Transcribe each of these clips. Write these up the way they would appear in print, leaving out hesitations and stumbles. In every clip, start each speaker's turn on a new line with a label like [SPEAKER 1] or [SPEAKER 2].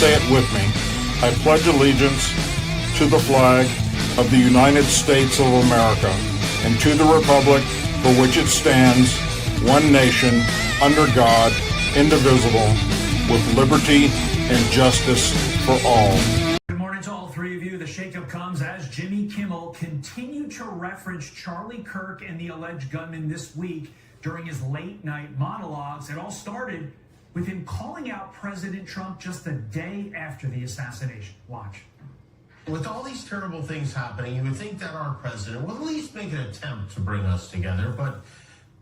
[SPEAKER 1] say it with me. I pledge allegiance to the flag of the United States of America and to the republic for which it stands, one nation, under God, indivisible, with liberty and justice for all.
[SPEAKER 2] Good morning to all three of you. The shakeup comes as Jimmy Kimmel continued to reference Charlie Kirk and the alleged gunman this week during his late-night monologues. It all started with him calling out President Trump just a day after the assassination. Watch.
[SPEAKER 3] With all these terrible things happening, you would think that our president would at least make an attempt to bring us together, but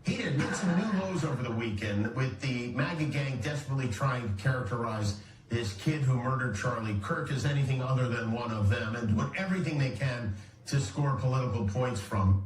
[SPEAKER 3] he did hit some new lows over the weekend with the MAGA gang desperately trying to characterize this kid who murdered Charlie Kirk as anything other than one of them and doing everything they can to score political points from.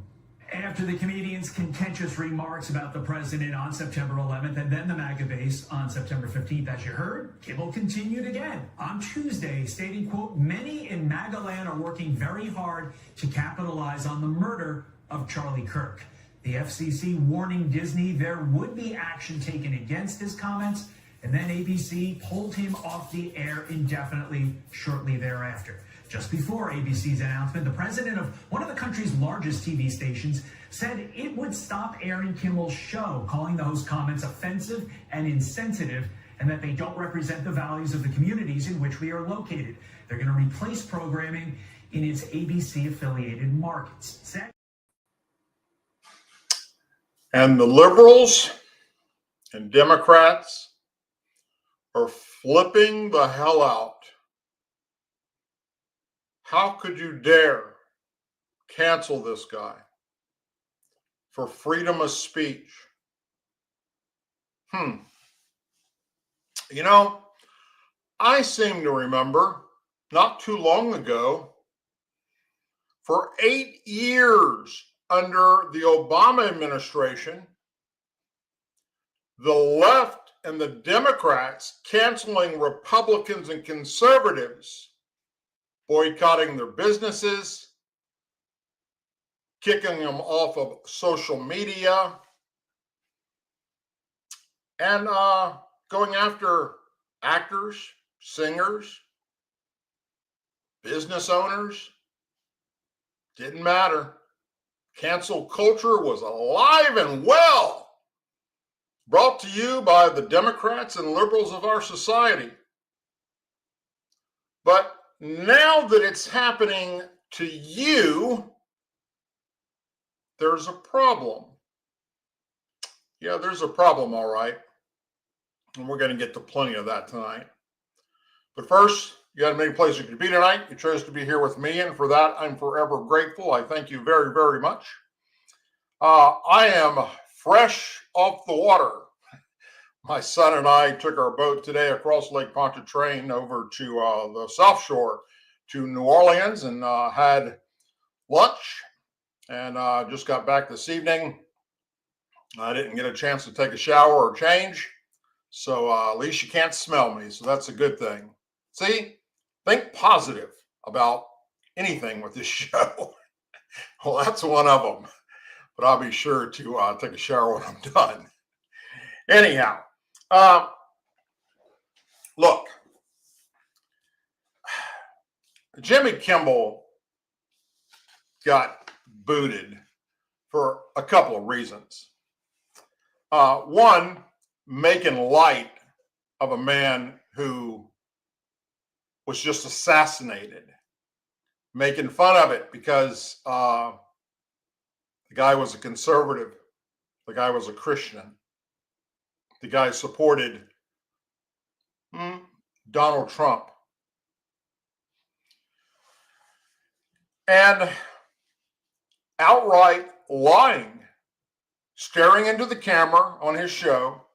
[SPEAKER 2] After the comedian's contentious remarks about the president on September 11th and then the MAGA base on September 15th, as you heard, Kimmel continued again on Tuesday, stating, quote, "Many in MAGA land are working very hard to capitalize on the murder of Charlie Kirk." The FCC warning Disney there would be action taken against his comments, and then ABC pulled him off the air indefinitely shortly thereafter. Just before ABC's announcement, the president of one of the country's largest TV stations said it would stop airing Kimmel's show, calling the host's comments offensive and insensitive, and that they don't represent the values of the communities in which we are located. They're going to replace programming in its ABC-affiliated markets.
[SPEAKER 1] And the liberals and Democrats are flipping the hell out. How could you dare cancel this guy for freedom of speech? You know, I seem to remember not too long ago, for 8 years under the Obama administration, the left and the Democrats canceling Republicans and conservatives, boycotting their businesses, kicking them off of social media, and going after actors, singers, business owners. Didn't matter. Cancel culture was alive and well. Brought to you by the Democrats and liberals of our society. But now that it's happening to you, there's a problem. Yeah, there's a problem, all right. And we're going to get to plenty of that tonight. But first, you got many places you could be tonight. You chose to be here with me, and for that, I'm forever grateful. I thank you very, very much. I am fresh off the water. My son and I took our boat today across Lake Pontchartrain over to the South Shore to New Orleans and had lunch, and just got back this evening. I didn't get a chance to take a shower or change, so at least you can't smell me, so that's a good thing. See, think positive about anything with this show. Well, that's one of them, but I'll be sure to take a shower when I'm done. Anyhow, look, Jimmy Kimmel got booted for a couple of reasons. One, making light of a man who was just assassinated, making fun of it because the guy was a conservative, the guy was a Christian, the guy supported Donald Trump. And outright lying, staring into the camera on his show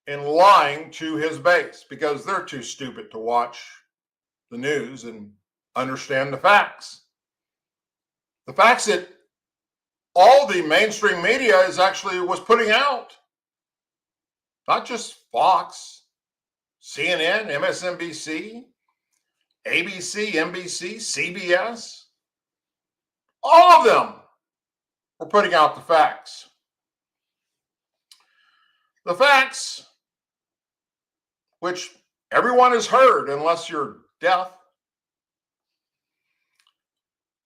[SPEAKER 1] and lying to his base because they're too stupid to watch the news and understand the facts. The facts that all the mainstream media was putting out. Not just Fox, CNN, MSNBC, ABC, NBC, CBS. All of them were putting out the facts. The facts, which Everyone is heard unless you're deaf.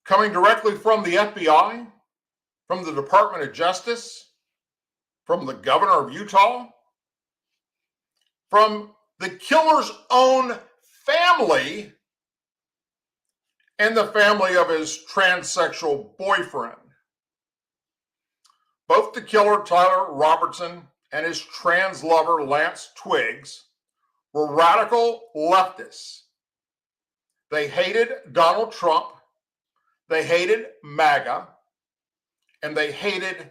[SPEAKER 1] Coming directly from the FBI, from the Department of Justice, from the governor of Utah, from the killer's own family, and the family of his transsexual boyfriend. Both the killer, Tyler Robertson, and his trans lover, Lance Twiggs, were radical leftists. They hated Donald Trump, they hated MAGA, and they hated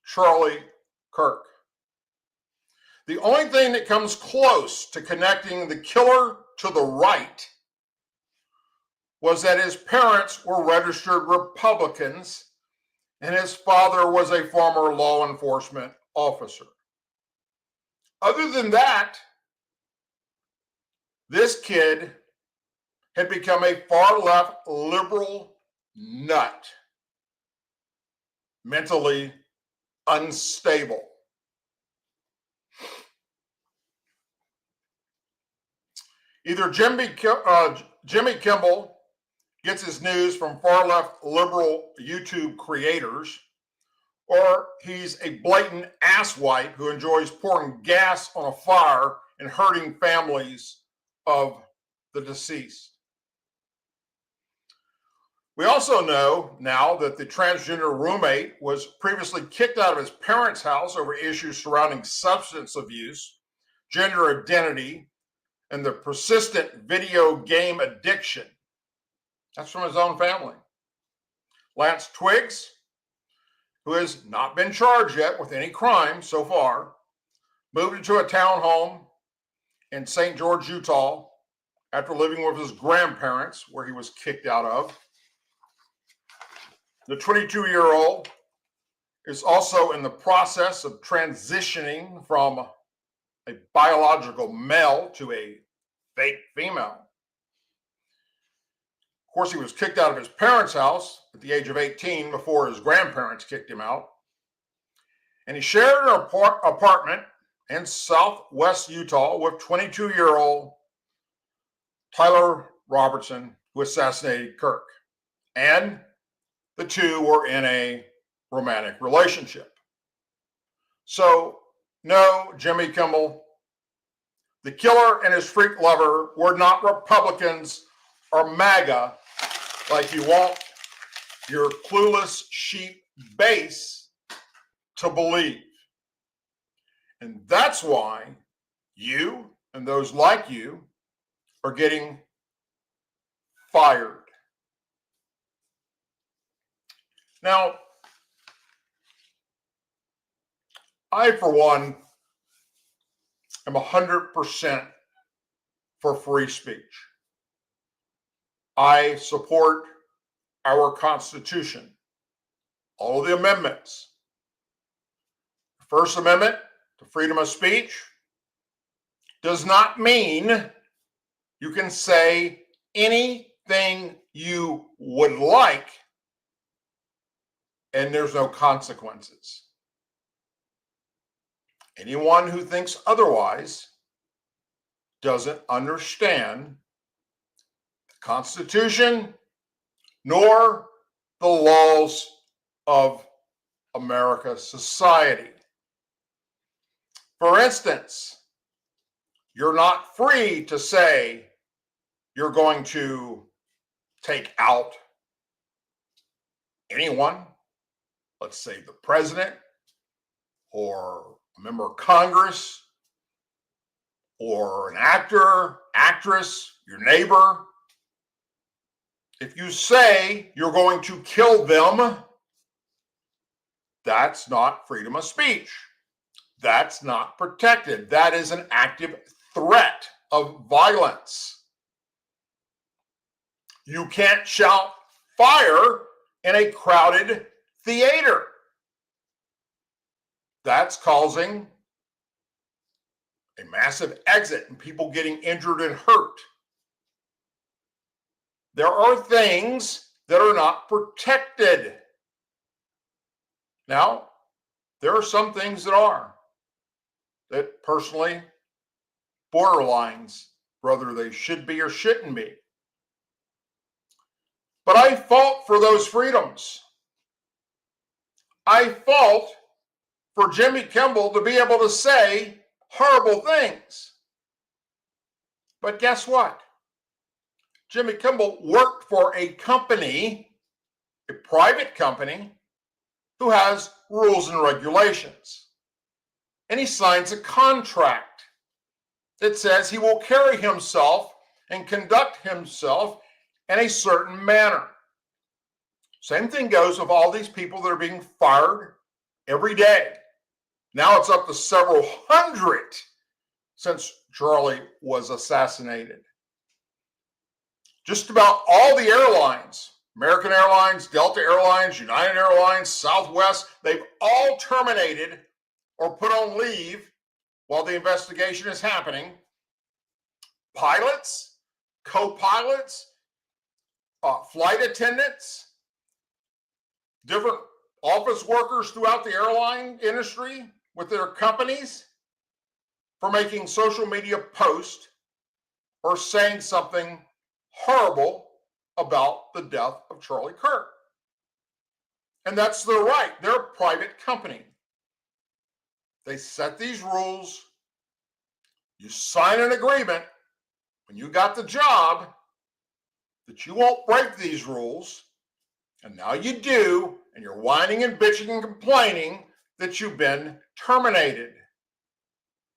[SPEAKER 1] Charlie Kirk. The only thing that comes close to connecting the killer to the right was that his parents were registered Republicans and his father was a former law enforcement officer. Other than that, this kid had become a far-left liberal nut, mentally unstable. Either Jimmy Kimmel gets his news from far-left liberal YouTube creators, or he's a blatant asswipe who enjoys pouring gas on a fire and hurting families of the deceased. We also know now that the transgender roommate was previously kicked out of his parents' house over issues surrounding substance abuse, gender identity, and the persistent video game addiction. That's from his own family. Lance Twiggs, who has not been charged yet with any crime so far, moved into a townhome in St. George, Utah, after living with his grandparents, where he was kicked out of. The 22-year-old is also in the process of transitioning from a biological male to a fake female. Of course, he was kicked out of his parents' house at the age of 18 before his grandparents kicked him out. And he shared an apartment in southwest Utah with 22-year-old Tyler Robertson, who assassinated Kirk. And the two were in a romantic relationship. So, no, Jimmy Kimmel, the killer and his freak lover were not Republicans or MAGA like you want your clueless sheep base to believe. And that's why you and those like you are getting fired. Now, I, for one, am 100% for free speech. I support our Constitution, all of the amendments. The First Amendment to freedom of speech does not mean you can say anything you would like and there's no consequences. Anyone who thinks otherwise doesn't understand the Constitution nor the laws of America's society. For instance, you're not free to say you're going to take out anyone, let's say the president or a member of Congress or an actor, actress, your neighbor. If you say you're going to kill them, that's not freedom of speech. That's not protected. That is an active threat of violence. You can't shout fire in a crowded theater. That's causing a massive exit and people getting injured and hurt. There are things that are not protected. Now, there are some things that are, that personally borderlines whether they should be or shouldn't be. But I fought for those freedoms. I fought for Jimmy Kimmel to be able to say horrible things. But guess what? Jimmy Kimmel worked for a company, a private company, who has rules and regulations. And he signs a contract that says he will carry himself and conduct himself in a certain manner. Same thing goes with all these people that are being fired every day. Now it's up to several hundred since Charlie was assassinated. Just about all the airlines, American Airlines, Delta Airlines, United Airlines, Southwest, they've all terminated or put on leave while the investigation is happening. Pilots, co-pilots, flight attendants, different office workers throughout the airline industry with their companies for making social media posts or saying something horrible about the death of Charlie Kirk. And that's their right. They're a private company. They set these rules. You sign an agreement when you got the job that you won't break these rules. And now you do, and you're whining and bitching and complaining that you've been terminated,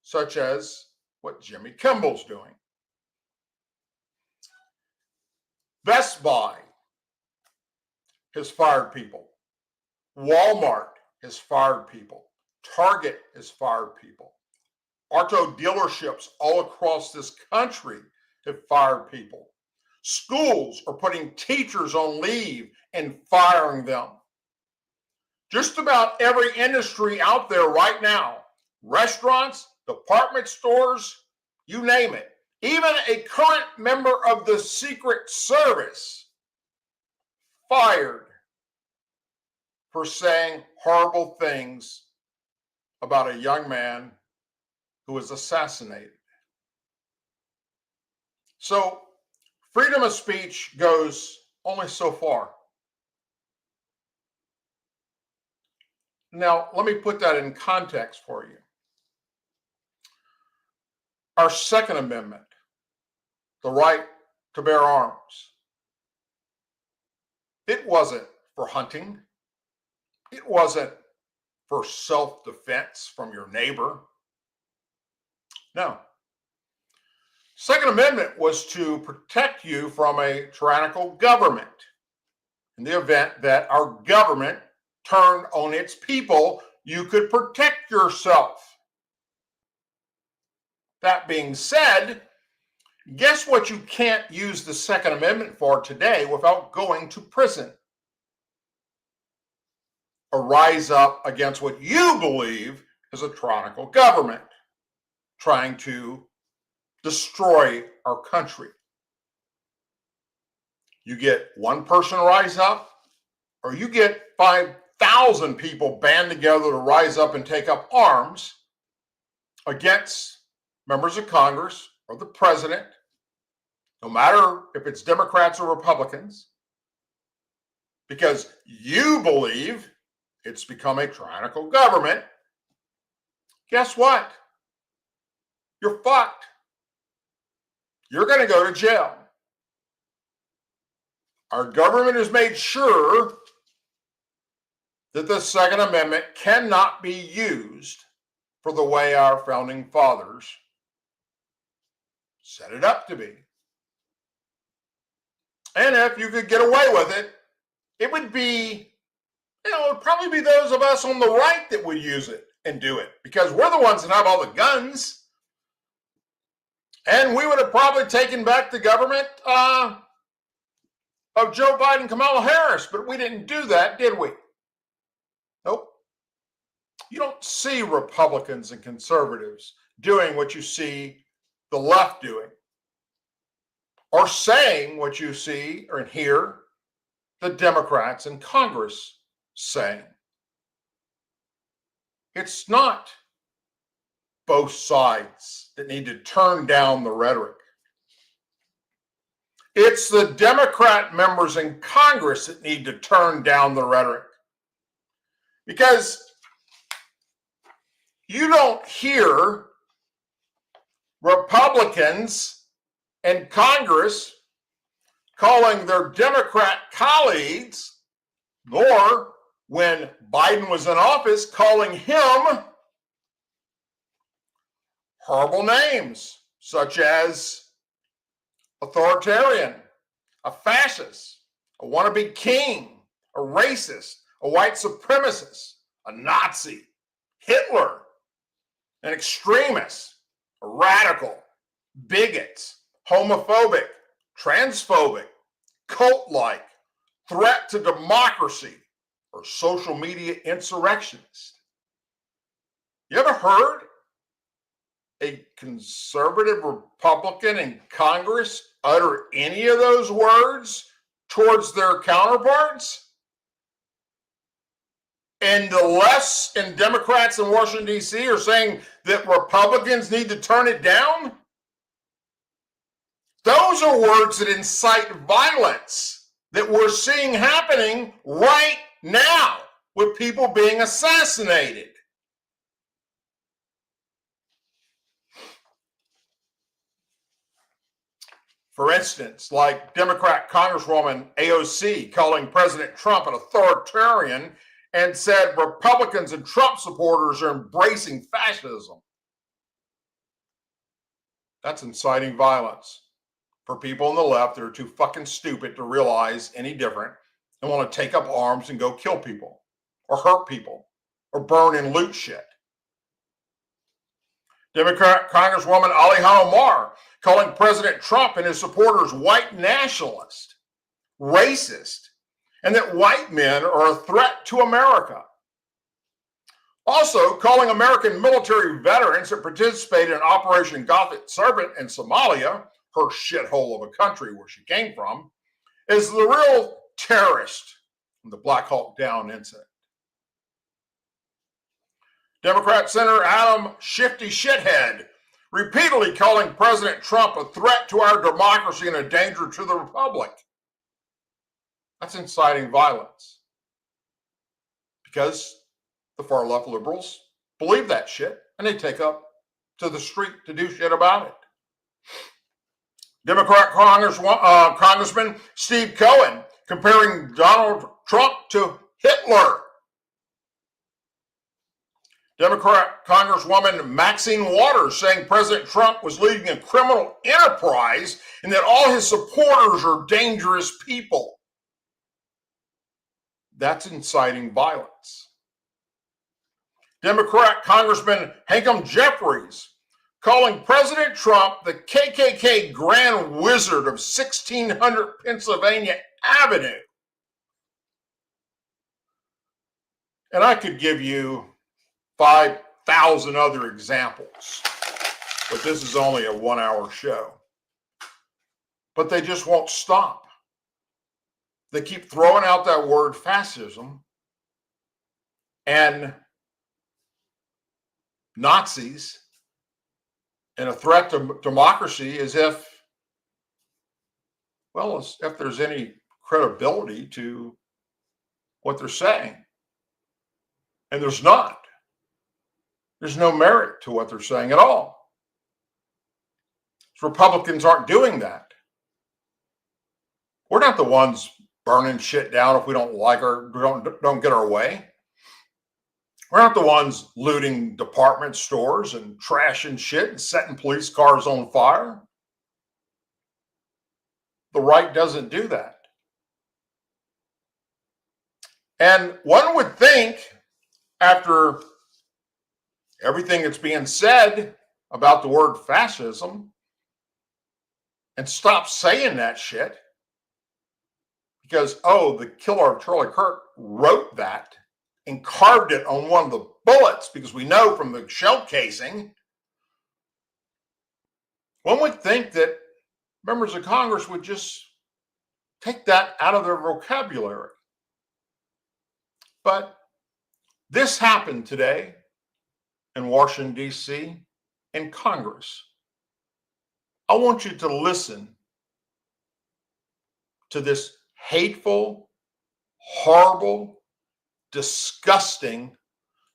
[SPEAKER 1] such as what Jimmy Kimmel's doing. Best Buy has fired people. Walmart has fired people. Target has fired people. Auto dealerships all across this country have fired people. Schools are putting teachers on leave and firing them. Just about every industry out there right now, restaurants, department stores, you name it. Even a current member of the Secret Service fired for saying horrible things about a young man who was assassinated. So freedom of speech goes only so far. Now, let me put that in context for you. Our Second Amendment, the right to bear arms, it wasn't for hunting. It wasn't for self-defense from your neighbor. No. Second Amendment was to protect you from a tyrannical government in the event that our government turned on its people. You could protect yourself. That being said, guess what you can't use the Second Amendment for today without going to prison? Or rise up against what you believe is a tyrannical government trying to destroy our country. You get one person to rise up, or you get 5,000 people band together to rise up and take up arms against members of Congress or the president, no matter if it's Democrats or Republicans, because you believe it's become a tyrannical government. Guess what? You're fucked. You're going to go to jail. Our government has made sure that the Second Amendment cannot be used for the way our founding fathers set it up to be. And if you could get away with it, it would be, it would probably be those of us on the right that would use it and do it, because we're the ones that have all the guns. And we would have probably taken back the government of Joe Biden and Kamala Harris, but we didn't do that, did we? Nope. You don't see Republicans and conservatives doing what you see the left doing, or saying what you see or hear the Democrats in Congress saying. It's not both sides that need to turn down the rhetoric. It's the Democrat members in Congress that need to turn down the rhetoric. Because you don't hear Republicans in Congress calling their Democrat colleagues, nor when Biden was in office, calling him horrible names such as authoritarian, a fascist, a wannabe king, a racist, a white supremacist, a Nazi, Hitler, an extremist, a radical, bigot, homophobic, transphobic, cult-like, threat to democracy, or social media insurrectionist. You ever heard a conservative Republican in Congress utter any of those words towards their counterparts? And the lefts and Democrats in Washington, D.C. are saying that Republicans need to turn it down? Those are words that incite violence that we're seeing happening right now with people being assassinated. For instance, like Democrat Congresswoman AOC calling President Trump an authoritarian and said Republicans and Trump supporters are embracing fascism. That's inciting violence for people on the left that are too fucking stupid to realize any different and want to take up arms and go kill people or hurt people or burn and loot shit. Democrat Congresswoman Alejandra Omar calling President Trump and his supporters white nationalist, racist, and that white men are a threat to America. Also, calling American military veterans that participated in Operation Gothic Serpent in Somalia, her shithole of a country where she came from, is the real terrorist in the Black Hawk Down incident. Democrat Senator Adam Shifty Shithead repeatedly calling President Trump a threat to our democracy and a danger to the republic. That's inciting violence. Because the far left liberals believe that shit and they take up to the street to do shit about it. Democrat Congressman Steve Cohen comparing Donald Trump to Hitler. Democrat Congresswoman Maxine Waters saying President Trump was leading a criminal enterprise and that all his supporters are dangerous people. That's inciting violence. Democrat Congressman Hakeem Jeffries calling President Trump the KKK Grand Wizard of 1600 Pennsylvania Avenue. And I could give you 5,000 other examples, but this is only a 1-hour show. But they just won't stop. They keep throwing out that word fascism and Nazis and a threat to democracy as if, well, as if there's any credibility to what they're saying. And there's not. There's no merit to what they're saying at all. Republicans aren't doing that. We're not the ones burning shit down if we don't like or don't get our way. We're not the ones looting department stores and trashing shit and setting police cars on fire. The right doesn't do that. And one would think, after everything that's being said about the word fascism, and stop saying that shit, because, oh, the killer of Charlie Kirk wrote that and carved it on one of the bullets, because we know from the shell casing. One would think that members of Congress would just take that out of their vocabulary. But this happened today in Washington, D.C., in Congress. I want you to listen to this hateful, horrible, disgusting,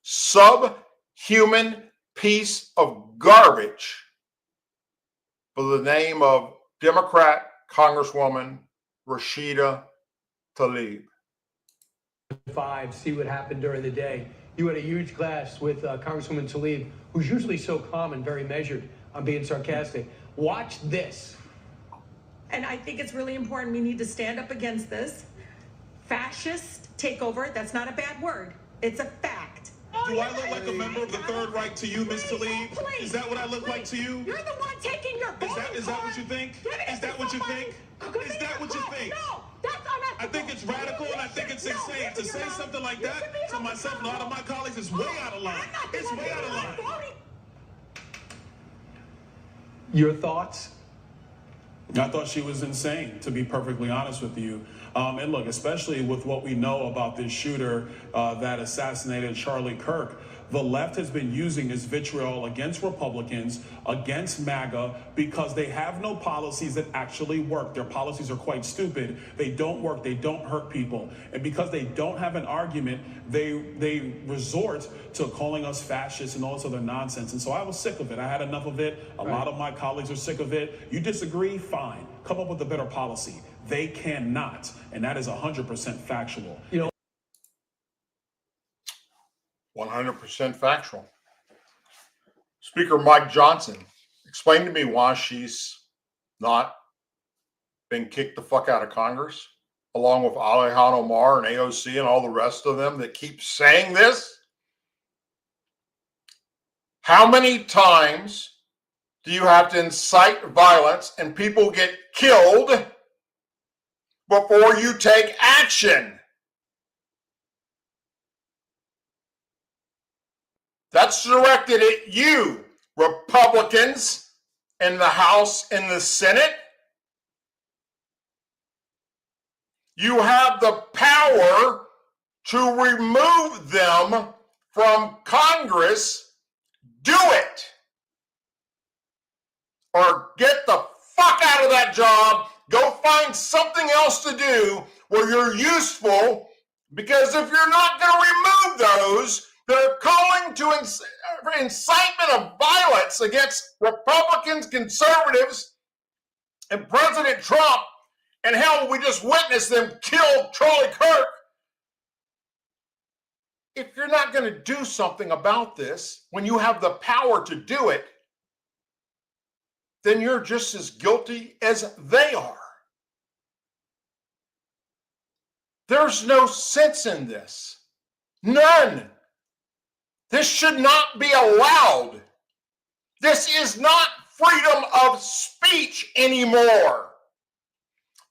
[SPEAKER 1] subhuman piece of garbage by the name of Democrat Congresswoman Rashida Tlaib.
[SPEAKER 4] See what happened during the day. You had a huge class with Congresswoman Tlaib, who's usually so calm and very measured. I'm being sarcastic. Watch this.
[SPEAKER 5] And I think it's really important. We need to stand up against this fascist takeover. That's not a bad word. It's a fact.
[SPEAKER 6] Do I look like a member of the Third Reich to you, Ms. Tlaib? Is that what I look like to you?
[SPEAKER 5] You're the one taking your voting
[SPEAKER 6] Is that what you think? Is that what you think? Is that what you think?
[SPEAKER 5] No, that's unethical.
[SPEAKER 6] I think it's radical and I think it's insane. To say something like that to myself and a lot of my colleagues is way out of line. It's way out of line.
[SPEAKER 4] Your thoughts?
[SPEAKER 6] I thought she was insane, to be perfectly honest with you. And look, especially with what we know about this shooter that assassinated Charlie Kirk, the left has been using this vitriol against Republicans, against MAGA, because they have no policies that actually work. Their policies are quite stupid. They don't work. They don't hurt people. And because they don't have an argument, they resort to calling us fascists and all this other nonsense. And so I was sick of it. I had enough of it. A lot of my colleagues are sick of it. You disagree? Fine. Come up with a better policy. They cannot. And that is 100% factual.
[SPEAKER 4] You know,
[SPEAKER 1] 100% factual. Speaker Mike Johnson, explain to me why she's not been kicked the fuck out of Congress, along with Ilhan Omar and AOC and all the rest of them that keep saying this. How many times do you have to incite violence and people get killed before you take action? That's directed at you, Republicans in the House and the Senate. You have the power to remove them from Congress. Do it. Or get the fuck out of that job. Go find something else to do where you're useful, because if you're not going to remove those, they're calling to incitement of violence against Republicans, conservatives, and President Trump. And hell, we just witnessed them kill Charlie Kirk. If you're not going to do something about this when you have the power to do it, then you're just as guilty as they are. There's no sense in this. None. This should not be allowed. This is not freedom of speech anymore.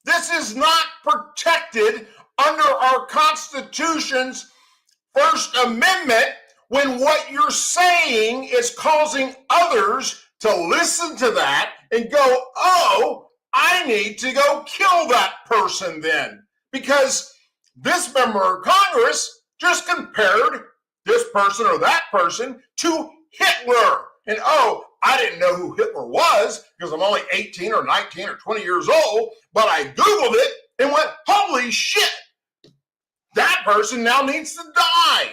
[SPEAKER 1] This is not protected under our Constitution's First Amendment when what you're saying is causing others to listen to that and go, oh, I need to go kill that person then. Because this member of Congress just compared this person or that person to Hitler. And oh, I didn't know who Hitler was because I'm only 18 or 19 or 20 years old, but I Googled it and went, holy shit, that person now needs to die.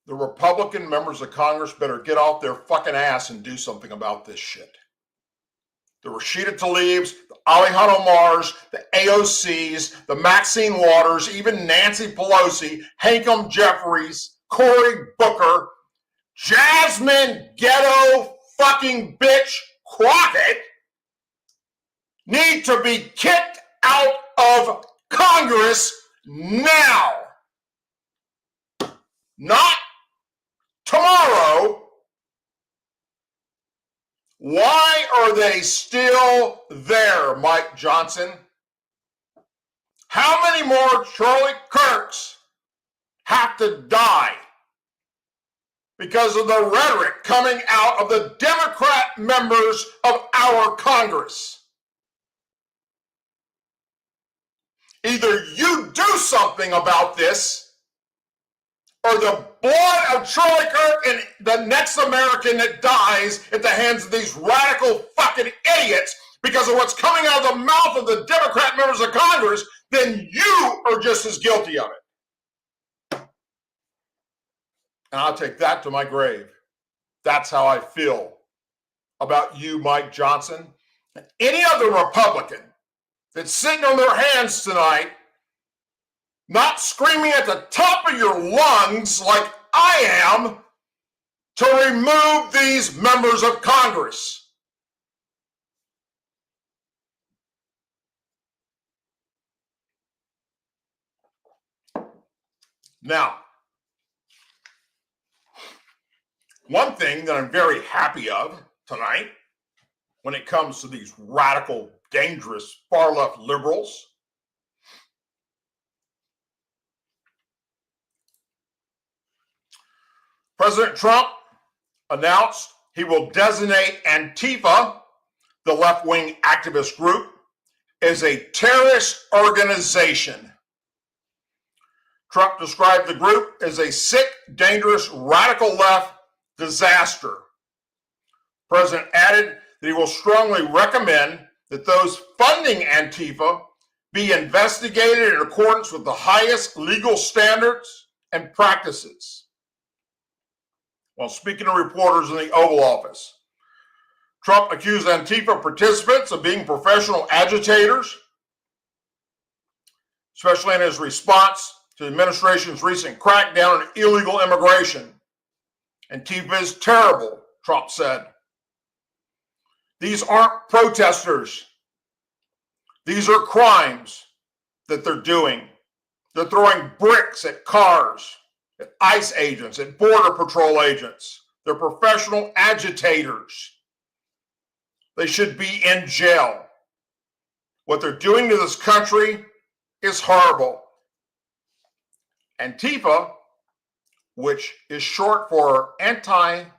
[SPEAKER 1] The Republican members of Congress better get off their fucking ass and do something about this shit. The Rashida Tlaibs, the Ilhan Omars, the AOCs, the Maxine Waters, even Nancy Pelosi, Hankum Jeffries, Cory Booker, Jasmine Ghetto fucking bitch Crockett need to be kicked out of Congress now. Not tomorrow. Why are they still there, Mike Johnson? How many more Charlie Kirks have to die because of the rhetoric coming out of the Democrat members of our Congress? Either you do something about this, or the blood of Charlie Kirk and the next American that dies at the hands of these radical fucking idiots because of what's coming out of the mouth of the Democrat members of Congress, then you are just as guilty of it. And I'll take that to my grave. That's how I feel about you, Mike Johnson, and any other Republican that's sitting on their hands tonight, not screaming at the top of your lungs like I am to remove these members of Congress. Now, one thing that I'm very happy of tonight when it comes to these radical, dangerous, far-left liberals, President Trump announced he will designate Antifa, the left-wing activist group, as a terrorist organization. Trump described the group as a sick, dangerous, radical left disaster. The president added that he will strongly recommend that those funding Antifa be investigated in accordance with the highest legal standards and practices. While speaking to reporters in the Oval Office, Trump accused Antifa participants of being professional agitators, especially in his response to the administration's recent crackdown on illegal immigration. Antifa is terrible, Trump said. These aren't protesters. These are crimes that they're doing. They're throwing bricks at cars, at ICE agents, at Border Patrol agents. They're professional agitators. They should be in jail. What they're doing to this country is horrible. Antifa, which is short for anti-fascist,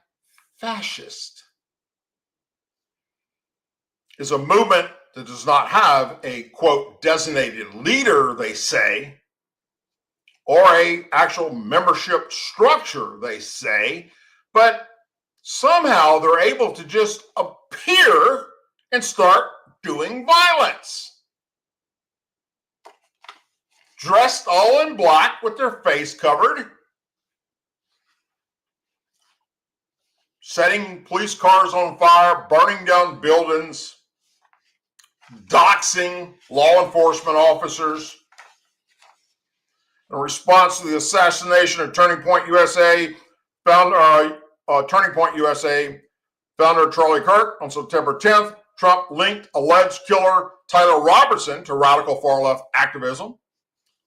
[SPEAKER 1] is a movement that does not have a, quote, designated leader, they say, or a actual membership structure, they say, but somehow they're able to just appear and start doing violence. Dressed all in black with their face covered, setting police cars on fire, burning down buildings, doxing law enforcement officers. In response to the assassination of Turning Point USA founder Charlie Kirk on September 10th, Trump linked alleged killer Tyler Robertson to radical far-left activism.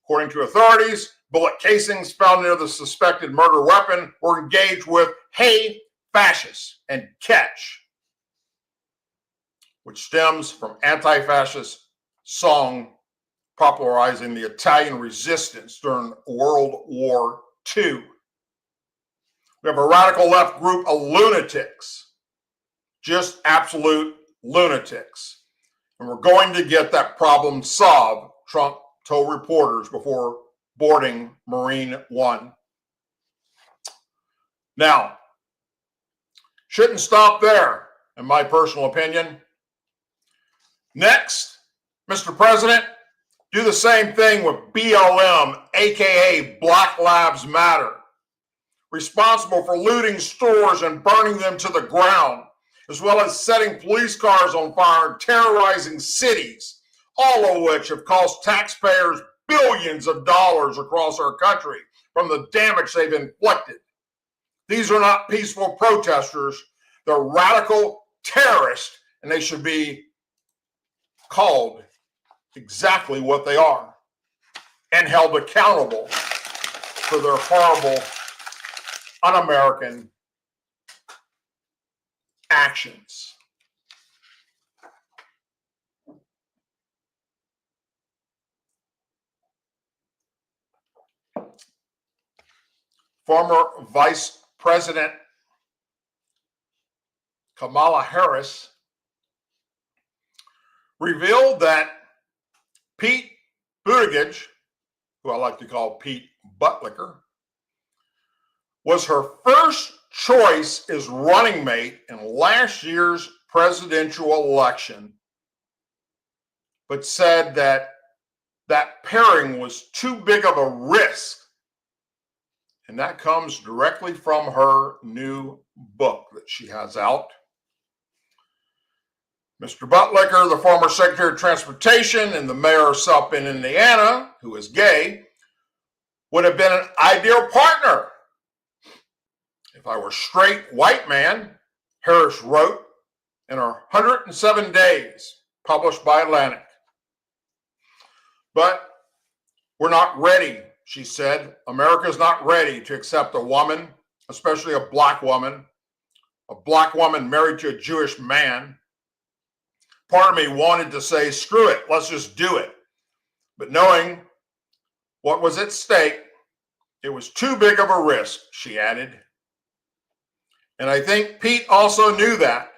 [SPEAKER 1] According to authorities, bullet casings found near the suspected murder weapon were engaged with "Hey, fascists" and "Catch," which stems from anti-fascist song popularizing the Italian resistance during World War II. We have a radical left group of lunatics, just absolute lunatics. And we're going to get that problem solved, Trump told reporters before boarding Marine One. Now, shouldn't stop there, in my personal opinion. Next, Mr. President, do the same thing with BLM, aka Black Lives Matter, responsible for looting stores and burning them to the ground, as well as setting police cars on fire and terrorizing cities, all of which have cost taxpayers billions of dollars across our country from the damage they've inflicted. These are not peaceful protesters. They're radical terrorists, and they should be called exactly what they are and held accountable for their horrible, un-American actions. Former Vice President Kamala Harris revealed that Pete Buttigieg, who I like to call Pete Buttlicker, was her first choice as running mate in last year's presidential election, but said that that pairing was too big of a risk. And that comes directly from her new book that she has out. Mr. Buttlicker, the former Secretary of Transportation and the mayor of South Bend, Indiana, who is gay, would have been an ideal partner. If I were a straight white man, Harris wrote in her 107 Days, published by Atlantic. But we're not ready, she said. America's not ready to accept a woman, especially a black woman married to a Jewish man. Part of me wanted to say, screw it, let's just do it. But knowing what was at stake, it was too big of a risk, she added. And I think Pete also knew that.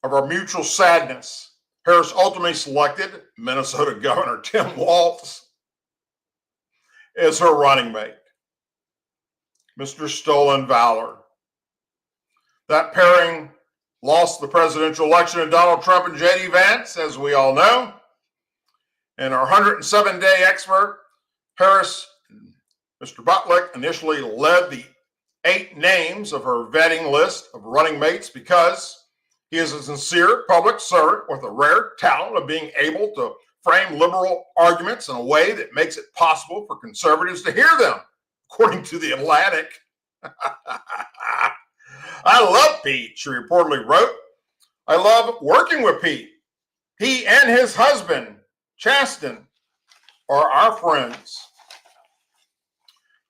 [SPEAKER 1] Of our mutual sadness, Harris ultimately selected Minnesota Governor Tim Walz as her running mate. Mr. Stolen Valor. That pairing lost the presidential election to Donald Trump and J.D. Vance, as we all know. And our 107-day expert, Harris, Mr. Buttlick, initially led the 8 names of her vetting list of running mates because he is a sincere public servant with a rare talent of being able to frame liberal arguments in a way that makes it possible for conservatives to hear them, according to The Atlantic. I love Pete, she reportedly wrote. I love working with Pete. He and his husband, Chasten, are our friends.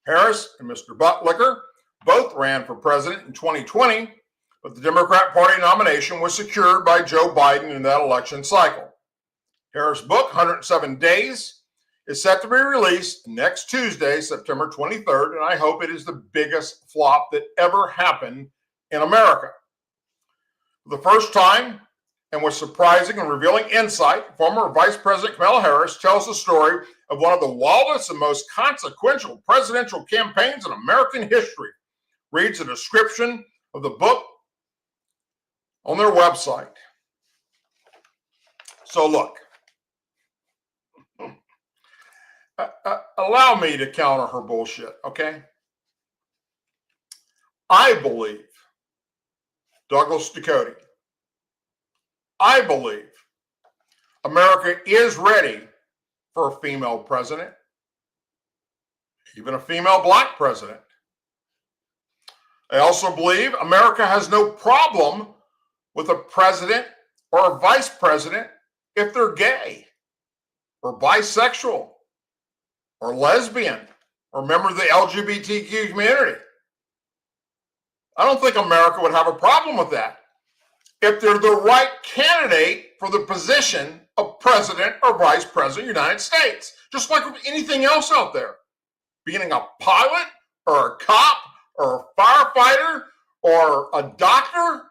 [SPEAKER 1] Harris and Mr. Buttlicker both ran for president in 2020, but the Democrat Party nomination was secured by Joe Biden in that election cycle. Harris' book, 107 Days, is set to be released next Tuesday, September 23rd, and I hope it is the biggest flop that ever happened in America. For the first time, and with surprising and revealing insight, former Vice President Kamala Harris tells the story of one of the wildest and most consequential presidential campaigns in American history. Reads a description of the book on their website. So look, allow me to counter her bullshit, okay? I believe, Douglas Ducote, I believe America is ready for a female president, even a female black president. I also believe America has no problem with a president or a vice president if they're gay or bisexual or lesbian or member of the LGBTQ community. I don't think America would have a problem with that if they're the right candidate for the position of president or vice president of the United States, just like with anything else out there. Being a pilot or a cop or a firefighter or a doctor.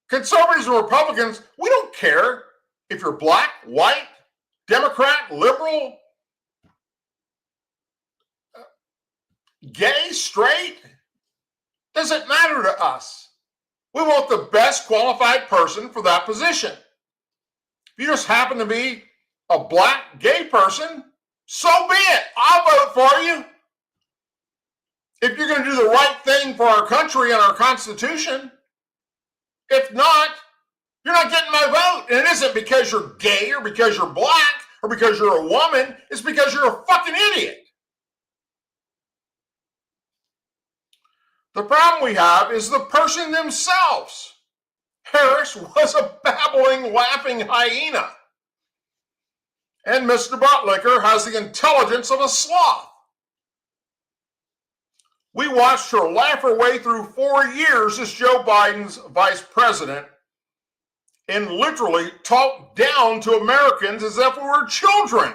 [SPEAKER 1] Conservatives and Republicans, we don't care if you're black, white, Democrat, liberal, gay, straight. Doesn't matter to us. We want the best qualified person for that position. If you just happen to be a black gay person, so be it. I'll vote for you. If you're going to do the right thing for our country and our Constitution. If not, you're not getting my vote. And it isn't because you're gay or because you're black or because you're a woman. It's because you're a fucking idiot. The problem we have is the person themselves. Harris was a babbling, laughing hyena. And Mr. Buttlicker has the intelligence of a sloth. We watched her laugh her way through 4 years as Joe Biden's vice president and literally talk down to Americans as if we were children.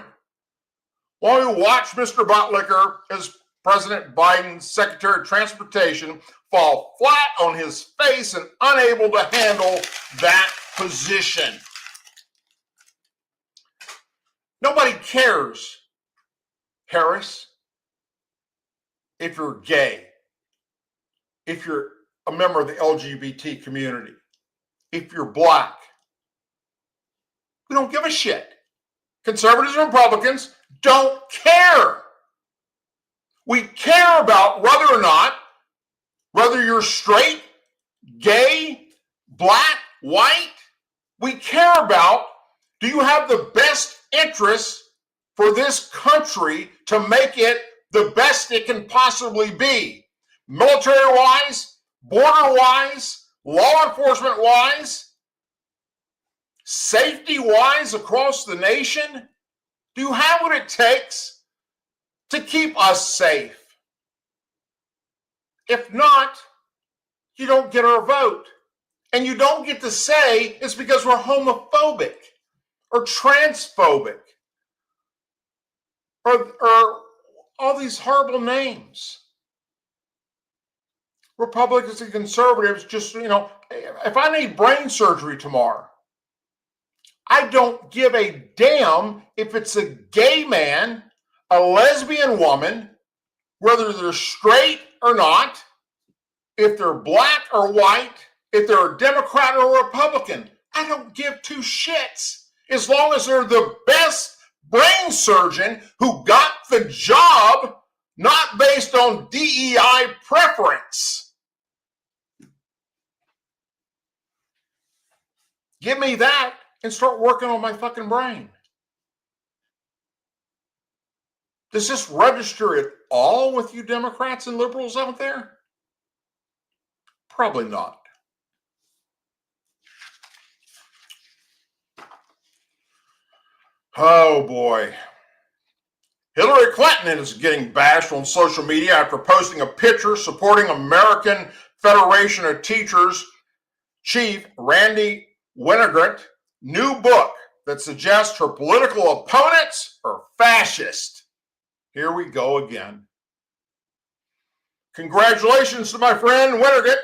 [SPEAKER 1] While we watched Mr. Buttlicker as President Biden's Secretary of Transportation fall flat on his face and unable to handle that position. Nobody cares, Harris. if you're gay, if you're a member of the LGBT community, if you're black. We don't give a shit. Conservatives and Republicans don't care. We care about whether you're straight, gay, black, white. We care about, do you have the best interests for this country to make it the best it can possibly be? Military-wise, border-wise, law enforcement-wise, safety-wise across the nation? Do you have what it takes to keep us safe? If not, you don't get our vote. And you don't get to say it's because we're homophobic or transphobic or all these horrible names. Republicans and conservatives just, if I need brain surgery tomorrow, I don't give a damn if it's a gay man, a lesbian woman, whether they're straight or not, if they're black or white, if they're a Democrat or a Republican. I don't give two shits as long as they're the best brain surgeon who got the job, not based on DEI preference. Give me that and start working on my fucking brain. Does this register at all with you Democrats and liberals out there? Probably not. Oh boy. Hillary Clinton is getting bashed on social media after posting a picture supporting American Federation of Teachers Chief Randy Winograd new book that suggests her political opponents are fascist. Here we go again. Congratulations to my friend Winograd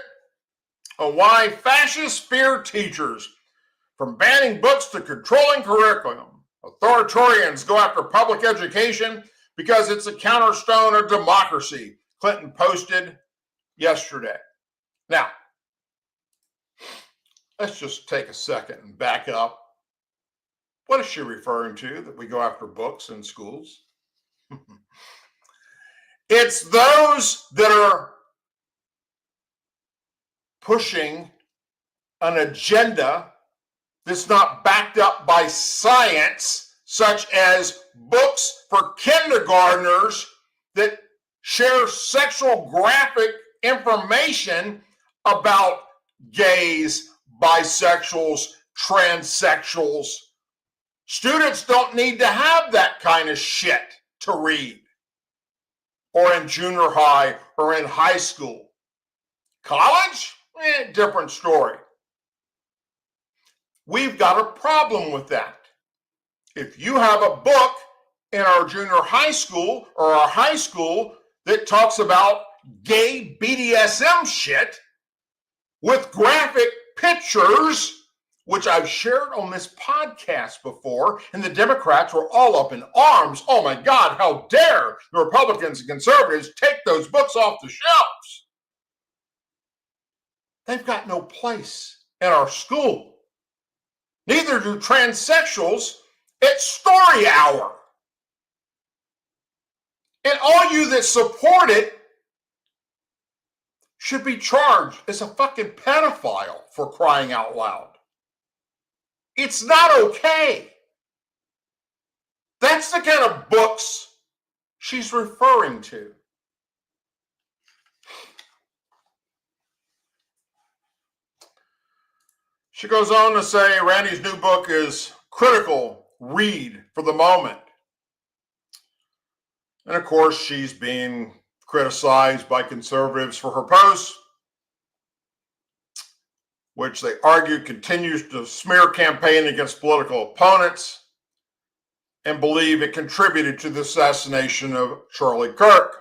[SPEAKER 1] on why fascists fear teachers. From banning books to controlling curriculum, authoritarians go after public education because it's a cornerstone of democracy, Clinton posted yesterday. Now, let's just take a second and back up. What is she referring to that we go after books in schools? It's those that are pushing an agenda that's not backed up by science, such as books for kindergartners that share sexual graphic information about gays, bisexuals, transsexuals. Students don't need to have that kind of shit to read, or in junior high or in high school. College? Different story. We've got a problem with that. If you have a book in our junior high school or our high school that talks about gay BDSM shit with graphic pictures, which I've shared on this podcast before, and the Democrats were all up in arms. Oh my God, how dare the Republicans and conservatives take those books off the shelves? They've got no place in our school. Neither do transsexuals at story hour. And all you that support it should be charged as a fucking pedophile, for crying out loud. It's not okay. That's the kind of books she's referring to. She goes on to say Randy's new book is critical read for the moment. And of course, she's being criticized by conservatives for her posts, which they argue continues to smear campaign against political opponents and believe it contributed to the assassination of Charlie Kirk.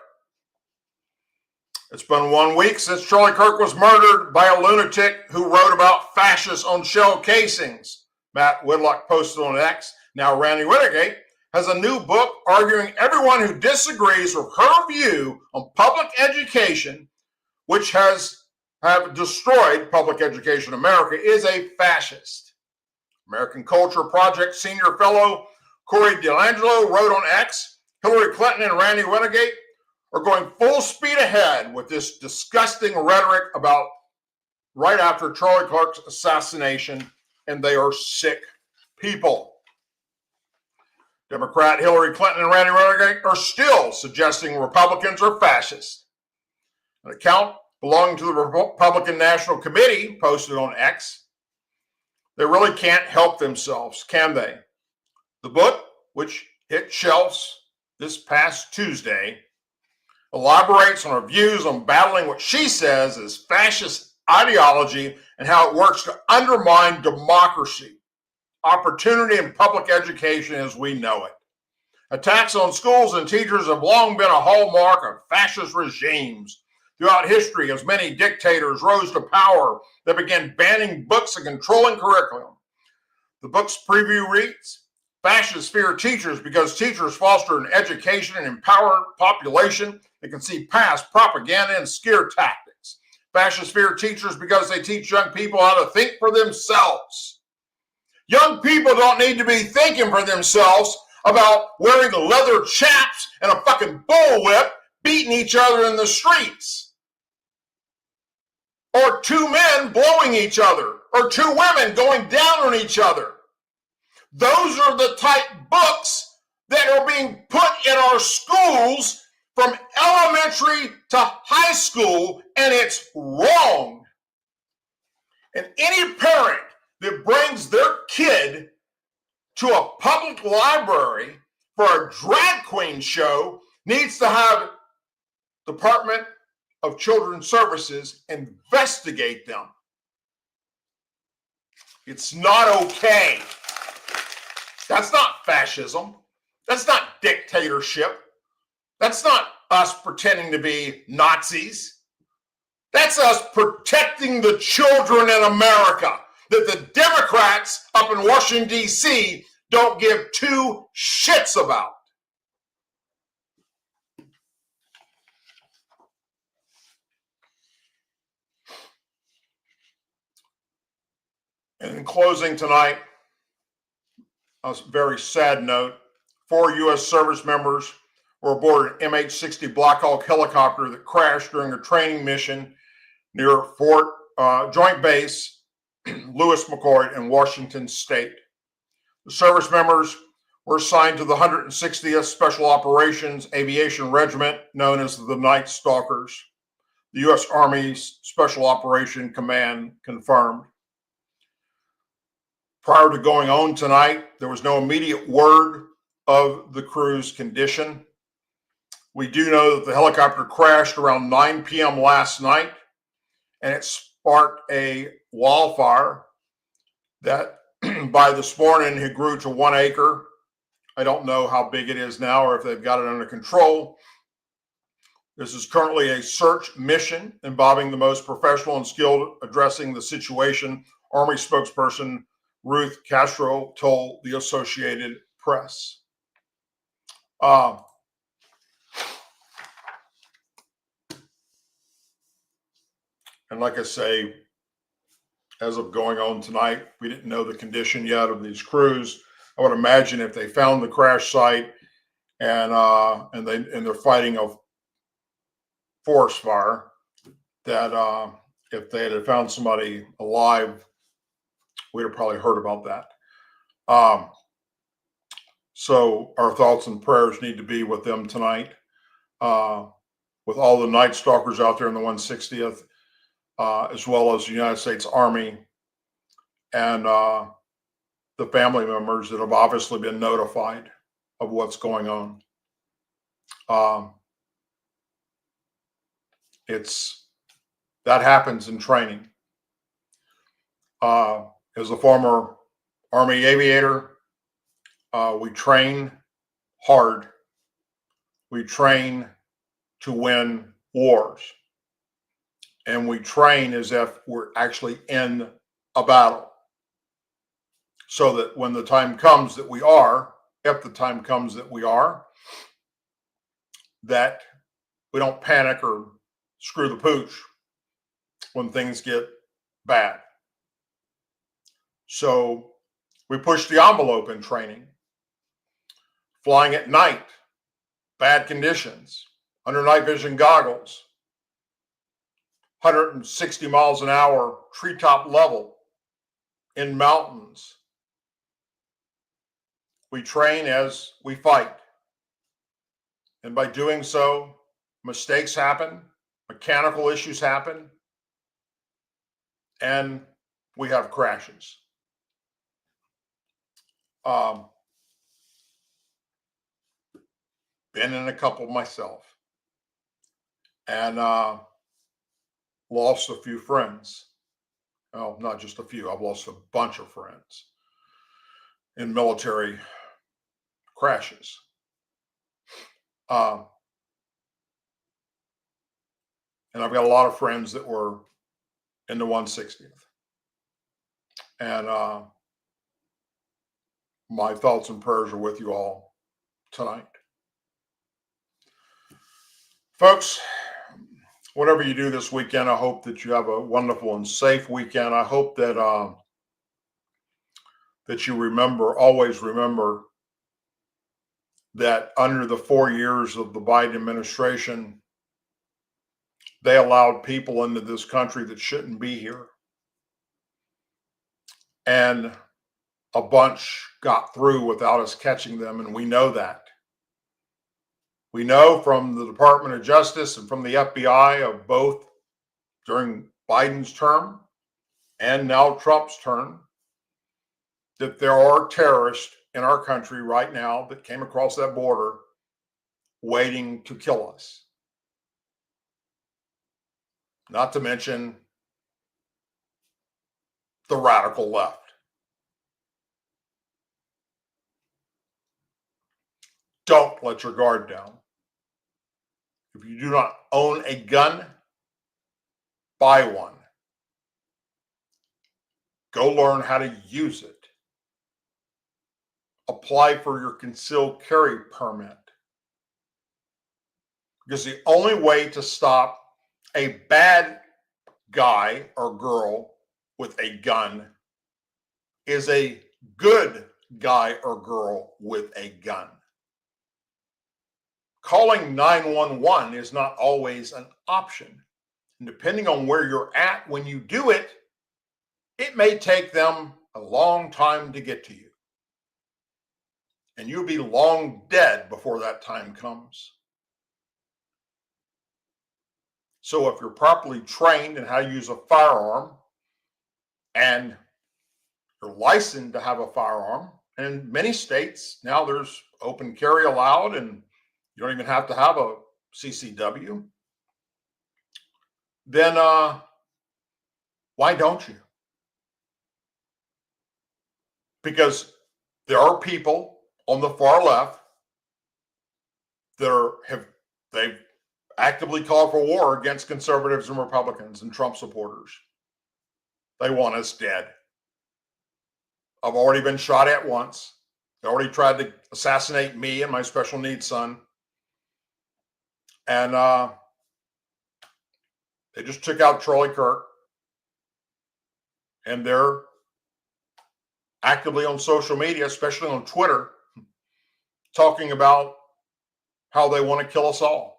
[SPEAKER 1] It's been 1 week since Charlie Kirk was murdered by a lunatic who wrote about fascists on shell casings. Matt Whitlock posted on X. Now Randy Winograd has a new book arguing everyone who disagrees with her view on public education, which have destroyed public education in America, is a fascist. American Culture Project senior fellow Corey DeLangelo wrote on X, Hillary Clinton and Randy Renegade are going full speed ahead with this disgusting rhetoric about right after Charlie Clark's assassination, and they are sick people. Democrat Hillary Clinton and Randy Renegade are still suggesting Republicans are fascist. An account belonging to the Republican National Committee posted on X, they really can't help themselves, can they? The book, which hit shelves this past Tuesday, elaborates on her views on battling what she says is fascist ideology and how it works to undermine democracy, opportunity, and public education as we know it. Attacks on schools and teachers have long been a hallmark of fascist regimes. Throughout history, as many dictators rose to power, they began banning books and controlling curriculum. The book's preview reads, Fascists fear teachers because teachers foster an education and empower population that can see past propaganda and scare tactics. Fascists fear teachers because they teach young people how to think for themselves. Young people don't need to be thinking for themselves about wearing leather chaps and a fucking bullwhip, beating each other in the streets. Or two men blowing each other, or two women going down on each other. Those are the type books that are being put in our schools from elementary to high school, and it's wrong. And any parent that brings their kid to a public library for a drag queen show needs to have Department of Children's Services investigate them. It's not okay. That's not fascism. That's not dictatorship. That's not us pretending to be Nazis. That's us protecting the children in America that the Democrats up in Washington, D.C. don't give two shits about. And in closing tonight, a very sad note, 4 U.S. service members were aboard an MH-60 Black Hawk helicopter that crashed during a training mission near Fort Joint Base Lewis McCoy in Washington State. The service members were assigned to the 160th Special Operations Aviation Regiment, known as the Night Stalkers. The U.S. Army's Special Operation Command confirmed. Prior to going on tonight, there was no immediate word of the crew's condition. We do know that the helicopter crashed around 9 p.m. last night, and it sparked a wildfire that by this morning it grew to 1 acre. I don't know how big it is now or if they've got it under control. This is currently a search mission involving the most professional and skilled addressing the situation, Army spokesperson Ruth Castro told the Associated Press. And like I say, as of going on tonight, we didn't know the condition yet of these crews. I would imagine if they found the crash site and they're fighting a forest fire, that if they had found somebody alive, we'd have probably heard about that. So our thoughts and prayers need to be with them tonight, with all the Night Stalkers out there in the 160th, as well as the United States Army and the family members that have obviously been notified of what's going on. That happens in training. As a former Army aviator, we train hard. We train to win wars. And we train as if we're actually in a battle. So that when the time comes that we are, if the time comes that we are, that we don't panic or screw the pooch when things get bad. So we push the envelope in training, flying at night, bad conditions, under night vision goggles, 160 miles an hour, treetop level in mountains. We train as we fight. And by doing so, mistakes happen, mechanical issues happen, and we have crashes. Been in a couple myself, and lost a few friends. Well, not just a few, I've lost a bunch of friends in military crashes. And I've got a lot of friends that were in the 160th. And my thoughts and prayers are with you all tonight. Folks, whatever you do this weekend, I hope that you have a wonderful and safe weekend. I hope that that you always remember that under the 4 years of the Biden administration, they allowed people into this country that shouldn't be here. And a bunch got through without us catching them, and we know that. We know from the Department of Justice and from the FBI of both during Biden's term and now Trump's term that there are terrorists in our country right now that came across that border waiting to kill us. Not to mention the radical left. Don't let your guard down. If you do not own a gun, buy one. Go learn how to use it. Apply for your concealed carry permit. Because the only way to stop a bad guy or girl with a gun is a good guy or girl with a gun. Calling 911 is not always an option. And depending on where you're at when you do it, it may take them a long time to get to you. And you'll be long dead before that time comes. So if you're properly trained in how to use a firearm and you're licensed to have a firearm, and in many states now there's open carry allowed and you don't even have to have a CCW, then why don't you? Because there are people on the far left that they've actively called for war against conservatives and Republicans and Trump supporters. They want us dead. I've already been shot at once. They already tried to assassinate me and my special needs son. And they just took out Charlie Kirk. And they're actively on social media, especially on Twitter, talking about how they want to kill us all.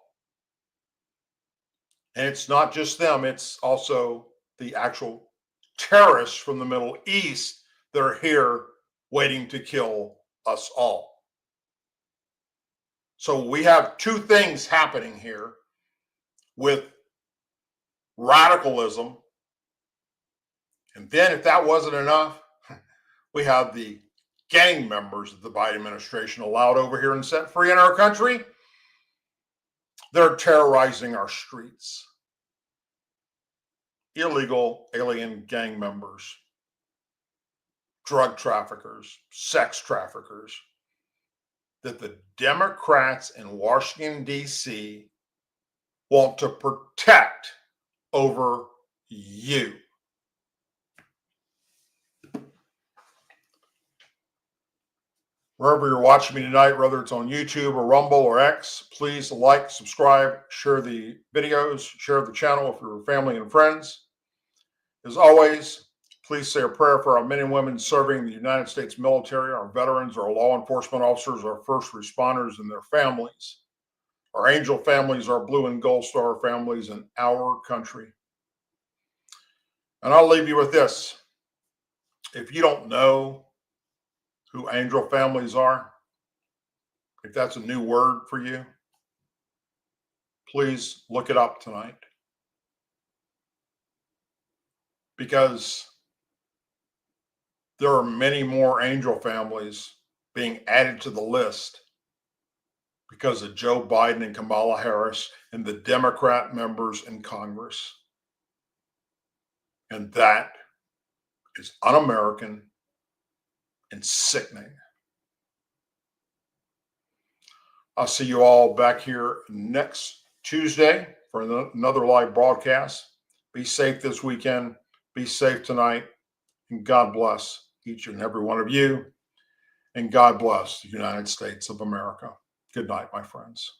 [SPEAKER 1] And it's not just them, it's also the actual terrorists from the Middle East that are here waiting to kill us all. So we have two things happening here with radicalism. And then if that wasn't enough, we have the gang members that the Biden administration allowed over here and set free in our country. They're terrorizing our streets. Illegal alien gang members, drug traffickers, sex traffickers, that the Democrats in Washington, D.C. want to protect over you. Wherever you're watching me tonight, whether it's on YouTube or Rumble or X, please like, subscribe, share the videos, share the channel with your family and friends. As always, please say a prayer for our men and women serving the United States military, our veterans, our law enforcement officers, our first responders and their families, our angel families, our blue and gold star families, and our country. And I'll leave you with this. If you don't know who angel families are, if that's a new word for you, please look it up tonight. Because there are many more angel families being added to the list because of Joe Biden and Kamala Harris and the Democrat members in Congress. And that is un-American and sickening. I'll see you all back here next Tuesday for another live broadcast. Be safe this weekend. Be safe tonight. And God bless each and every one of you. And God bless the United States of America. Good night, my friends.